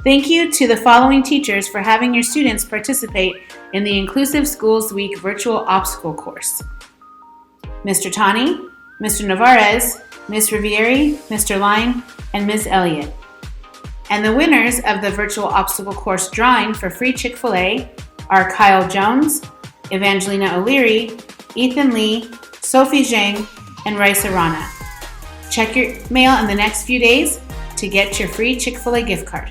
Thank you to the following teachers for having your students participate in the Inclusive Schools Week virtual obstacle course. Mr. Tani, Mr. Navarez, Ms. Rivieri, Mr. Line, and Ms. Elliott. And the winners of the virtual obstacle course drawing for free Chick-fil-A are Kyle Jones, Evangelina O'Leary, Ethan Lee, Sophie Zhang, and Raisa Rana. Check your mail in the next few days to get your free Chick-fil-A gift card.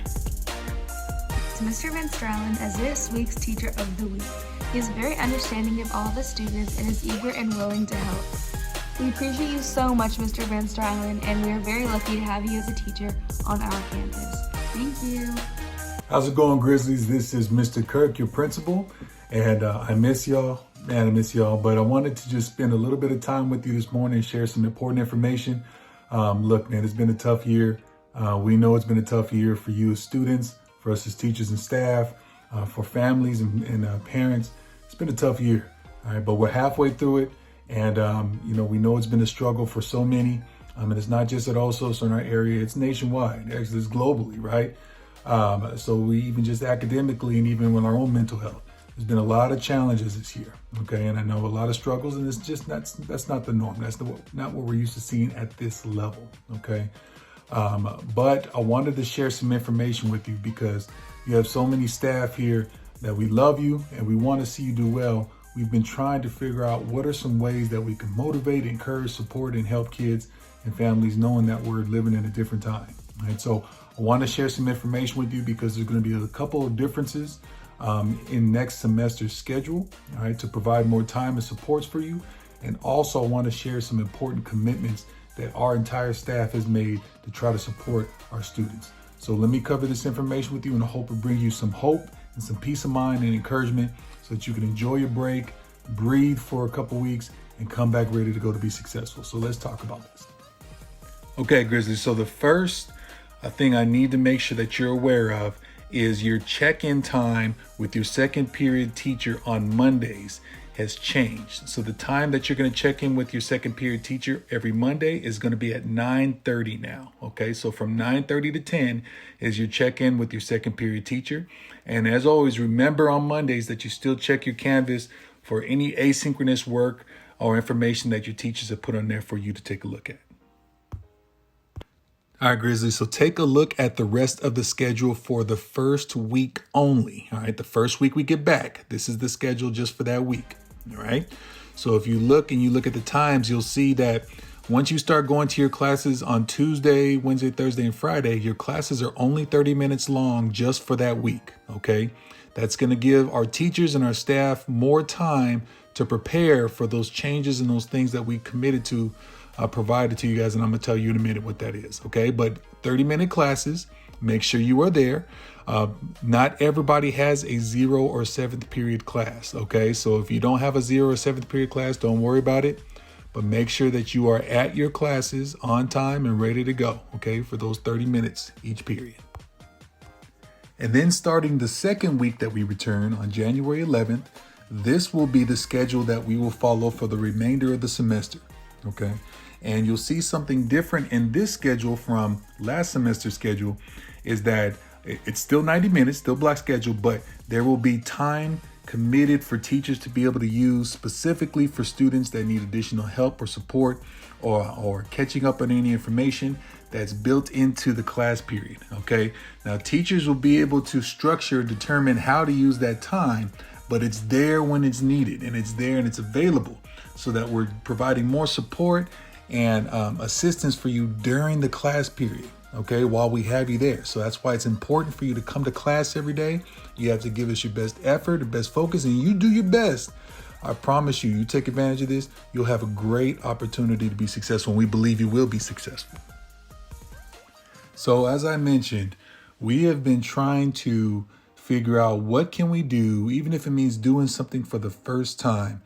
To Mr. Van Stralen as this week's Teacher of the Week. He is very understanding of all the students and is eager and willing to help. We appreciate you so much, Mr. Van Stralen, and we are very lucky to have you as a teacher on our campus. Thank you. How's it going, Grizzlies? This is Mr. Kirk, your principal, and I miss y'all. Man, I miss y'all, but I wanted to just spend a little bit of time with you this morning and share some important information. Look, man, it's been a tough year. We know it's been a tough year for you as students, for us as teachers and staff, for families and parents. It's been a tough year, all right, but we're halfway through it. And, we know it's been a struggle for so many. And it's not just at Osos in our area, it's nationwide, actually it's globally, right? So we even just academically and even with our own mental health, there's been a lot of challenges this year, okay? And I know a lot of struggles, and it's just that's not the norm. That's not what we're used to seeing at this level, okay? But I wanted to share some information with you because you have so many staff here that we love you and we want to see you do well. We've been trying to figure out what are some ways that we can motivate, encourage, support, and help kids and families knowing that we're living in a different time. Right? So I want to share some information with you because there's going to be a couple of differences in next semester's schedule, all right, to provide more time and supports for you. And also I want to share some important commitments that our entire staff has made to try to support our students. So let me cover this information with you, and I hope it brings you some hope and some peace of mind and encouragement so that you can enjoy your break, breathe for a couple weeks, and come back ready to go to be successful. So let's talk about this. Okay, Grizzlies. So the first thing I need to make sure that you're aware of is your check-in time with your second period teacher on Mondays has changed. So the time that you're going to check in with your second period teacher every Monday is going to be at 9:30 now. Okay, so from 9:30 to 10 is your check-in with your second period teacher. And as always, remember on Mondays that you still check your Canvas for any asynchronous work or information that your teachers have put on there for you to take a look at. All right, Grizzlies, so take a look at the rest of the schedule for the first week only. All right, the first week we get back, this is the schedule just for that week. All right, so if you look at the times, you'll see that once you start going to your classes on Tuesday, Wednesday, Thursday, and Friday, your classes are only 30 minutes long just for that week, okay? That's going to give our teachers and our staff more time to prepare for those changes and those things that we committed to provided to you guys, and I'm going to tell you in a minute what that is, okay? But 30-minute classes, make sure you are there. Not everybody has a 0 or 7th period class, okay? So if you don't have a 0 or 7th period class, don't worry about it. But make sure that you are at your classes on time and ready to go, okay, for those 30 minutes each period. And then starting the second week that we return on January 11th, this will be the schedule that we will follow for the remainder of the semester, okay? And you'll see something different in this schedule from last semester's schedule is that it's still 90 minutes, still block schedule, but there will be time committed for teachers to be able to use specifically for students that need additional help or support or catching up on any information that's built into the class period, okay? Now, teachers will be able to determine how to use that time, but it's there when it's needed, and it's there and it's available so that we're providing more support and assistance for you during the class period, okay, while we have you there. So that's why it's important for you to come to class every day. You have to give us your best effort, your best focus, and you do your best. I promise you, you take advantage of this, you'll have a great opportunity to be successful, and we believe you will be successful. So as I mentioned, we have been trying to figure out what can we do, even if it means doing something for the first time.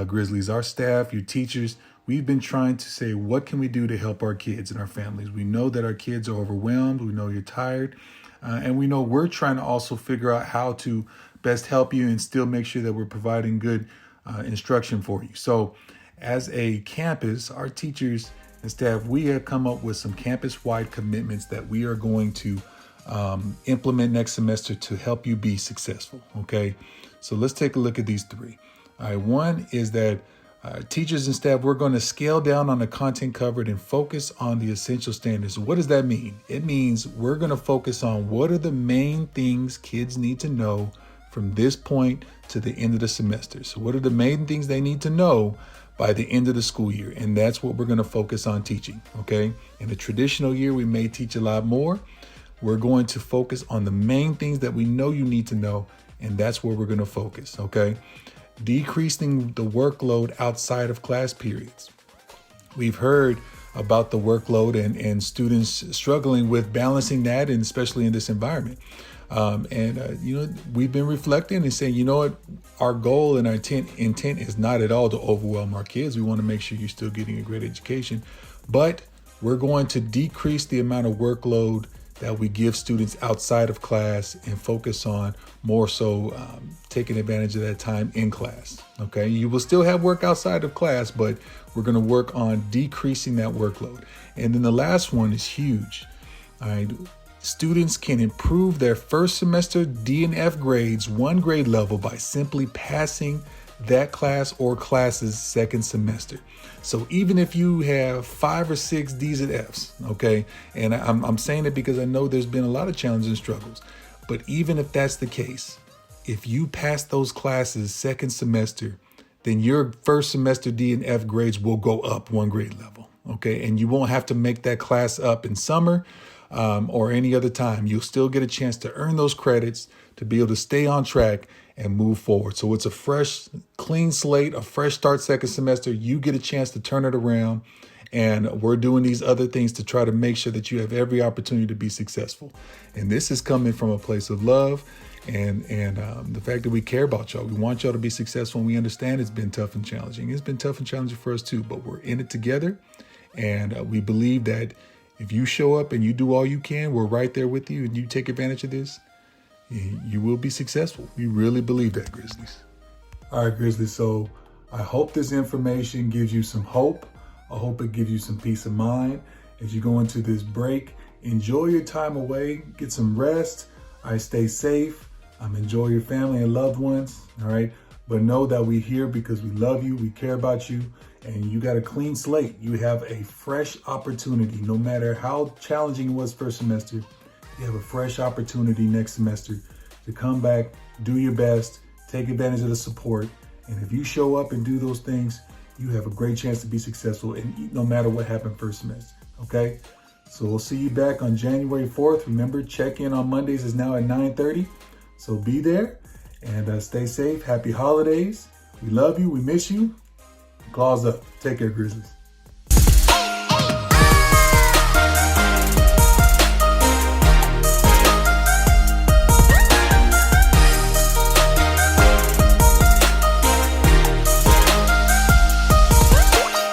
Grizzlies, our staff, your teachers, we've been trying to say, what can we do to help our kids and our families? We know that our kids are overwhelmed. We know you're tired. And we know we're trying to also figure out how to best help you and still make sure that we're providing good instruction for you. So as a campus, our teachers and staff, we have come up with some campus-wide commitments that we are going to implement next semester to help you be successful. Okay, so let's take a look at these three. All right, one is that teachers and staff, we're going to scale down on the content covered and focus on the essential standards. What does that mean? It means we're going to focus on what are the main things kids need to know from this point to the end of the semester. So what are the main things they need to know by the end of the school year? And that's what we're going to focus on teaching. Okay. In a traditional year, we may teach a lot more. We're going to focus on the main things that we know you need to know. And that's where we're going to focus. Okay. Decreasing the workload outside of class periods. We've heard about the workload and students struggling with balancing that, and especially in this environment. We've been reflecting and saying, you know what, our goal and our intent is not at all to overwhelm our kids. We want to make sure you're still getting a great education, but we're going to decrease the amount of workload that we give students outside of class and focus on more so taking advantage of that time in class. Okay, you will still have work outside of class, but we're going to work on decreasing that workload. And then the last one is huge. All right, students can improve their first semester D and F grades 1 grade level by simply passing that class or classes second semester. So even if you have 5 or 6 D's and F's, okay, and I'm saying it because I know there's been a lot of challenges and struggles, but even if that's the case, if you pass those classes second semester, then your first semester D and F grades will go up 1 grade level, okay, and you won't have to make that class up in summer or any other time. You'll still get a chance to earn those credits to be able to stay on track and move forward. So it's a fresh, clean slate, a fresh start second semester. You get a chance to turn it around. And we're doing these other things to try to make sure that you have every opportunity to be successful. And this is coming from a place of love and the fact that we care about y'all. We want y'all to be successful, and we understand it's been tough and challenging. It's been tough and challenging for us too, but we're in it together. And we believe that if you show up and you do all you can, we're right there with you, and you take advantage of this, you will be successful. We really believe that, Grizzlies. All right, Grizzlies. So I hope this information gives you some hope. I hope it gives you some peace of mind as you go into this break. Enjoy your time away. Get some rest. Stay safe. Enjoy your family and loved ones. All right. But know that we're here because we love you. We care about you. And you got a clean slate. You have a fresh opportunity. No matter how challenging it was first semester, you have a fresh opportunity next semester to come back, do your best, take advantage of the support. And if you show up and do those things, you have a great chance to be successful, and no matter what happened first semester. Okay? So we'll see you back on January 4th. Remember, check-in on Mondays is now at 9:30. So be there and stay safe. Happy holidays. We love you. We miss you. Claws up. Take care, Grizzlies.